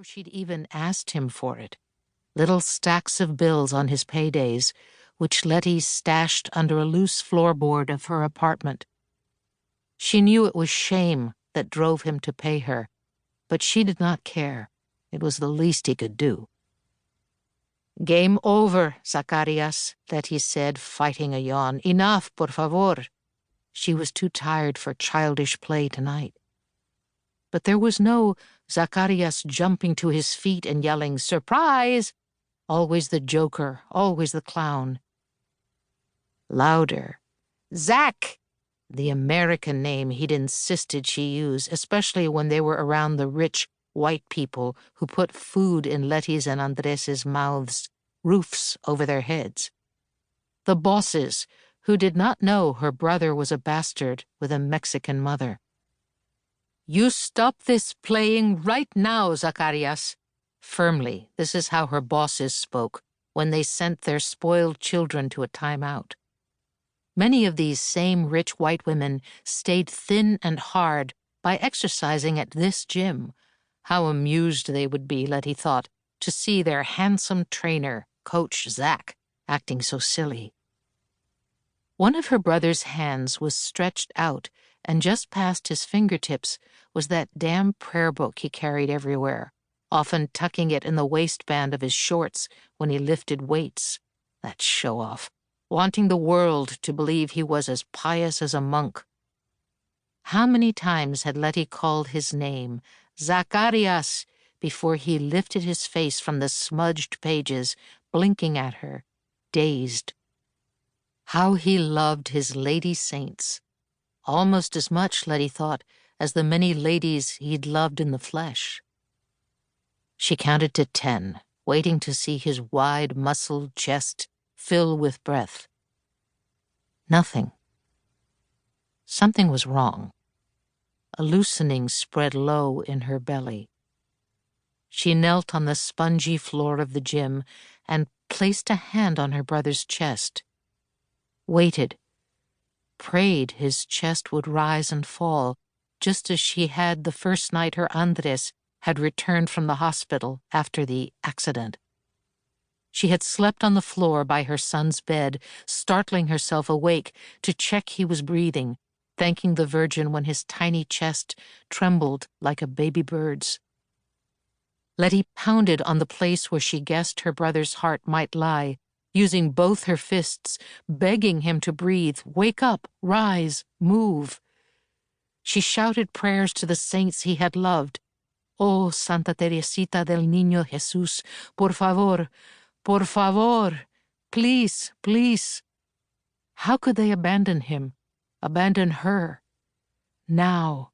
before she'd even asked him for it. Little stacks of bills on his paydays, which Letty stashed under a loose floorboard of her apartment. She knew it was shame that drove him to pay her, but she did not care. It was the least he could do. "Game over, Zacharias," Letty said, fighting a yawn. "Enough, por favor." She was too tired for childish play tonight. But there was no Zacharias jumping to his feet and yelling, "Surprise!" Always the joker, always the clown. Louder. "Zack!" The American name he'd insisted she use, especially when they were around the rich white people who put food in Letty's and Andres's mouths, roofs over their heads. The bosses, who did not know her brother was a bastard with a Mexican mother. "You stop this playing right now, Zacharias." Firmly, this is how her bosses spoke when they sent their spoiled children to a timeout. Many of these same rich white women stayed thin and hard by exercising at this gym. How amused they would be, Letty thought, to see their handsome trainer, Coach Zack, acting so silly. One of her brother's hands was stretched out, and just past his fingertips was that damn prayer book he carried everywhere, often tucking it in the waistband of his shorts when he lifted weights. That show-off, wanting the world to believe he was as pious as a monk. How many times had Letty called his name, Zacharias, before he lifted his face from the smudged pages, blinking at her, dazed. How he loved his lady saints, almost as much, Letty thought, as the many ladies he'd loved in the flesh. She counted to 10, waiting to see his wide, muscled chest fill with breath. Nothing. Something was wrong. A loosening spread low in her belly. She knelt on the spongy floor of the gym and placed a hand on her brother's chest. Waited. Prayed his chest would rise and fall, just as she had the first night her Andres had returned from the hospital after the accident. She had slept on the floor by her son's bed, startling herself awake to check he was breathing, thanking the Virgin when his tiny chest trembled like a baby bird's. Letty pounded on the place where she guessed her brother's heart might lie, using both her fists, begging him to breathe, wake up, rise, move. She shouted prayers to the saints he had loved. "Oh, Santa Teresita del Niño Jesús, por favor, please, please." How could they abandon him, abandon her? Now.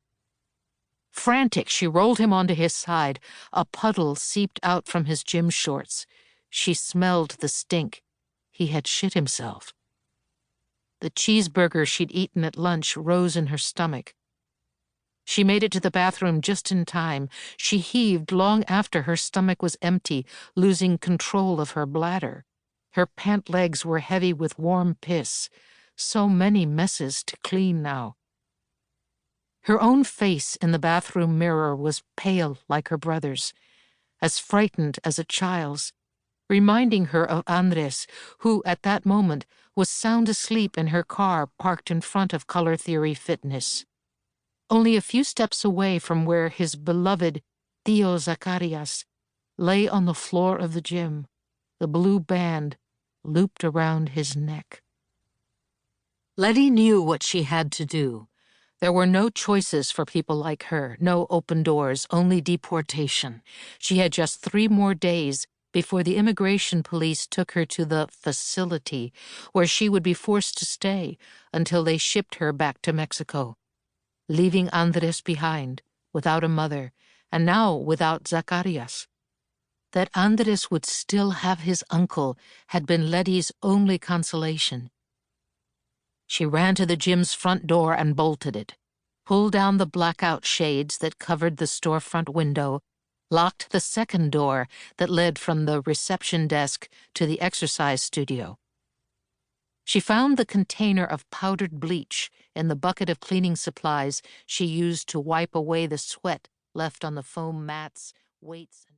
Frantic, she rolled him onto his side. A puddle seeped out from his gym shorts. She smelled the stink. He had shit himself. The cheeseburger she'd eaten at lunch rose in her stomach. She made it to the bathroom just in time. She heaved long after her stomach was empty, losing control of her bladder. Her pant legs were heavy with warm piss. So many messes to clean now. Her own face in the bathroom mirror was pale like her brother's, as frightened as a child's, reminding her of Andres, who at that moment was sound asleep in her car parked in front of Color Theory Fitness, only a few steps away from where his beloved Tío Zacharias lay on the floor of the gym, the blue band looped around his neck. Letty knew what she had to do. There were no choices for people like her, no open doors, only deportation. She had just 3 more days before the immigration police took her to the facility, where she would be forced to stay until they shipped her back to Mexico, leaving Andres behind, without a mother, and now without Zacharias. That Andres would still have his uncle had been Letty's only consolation. She ran to the gym's front door and bolted it, pulled down the blackout shades that covered the storefront window, locked the second door that led from the reception desk to the exercise studio. She found the container of powdered bleach in the bucket of cleaning supplies she used to wipe away the sweat left on the foam mats, weights, and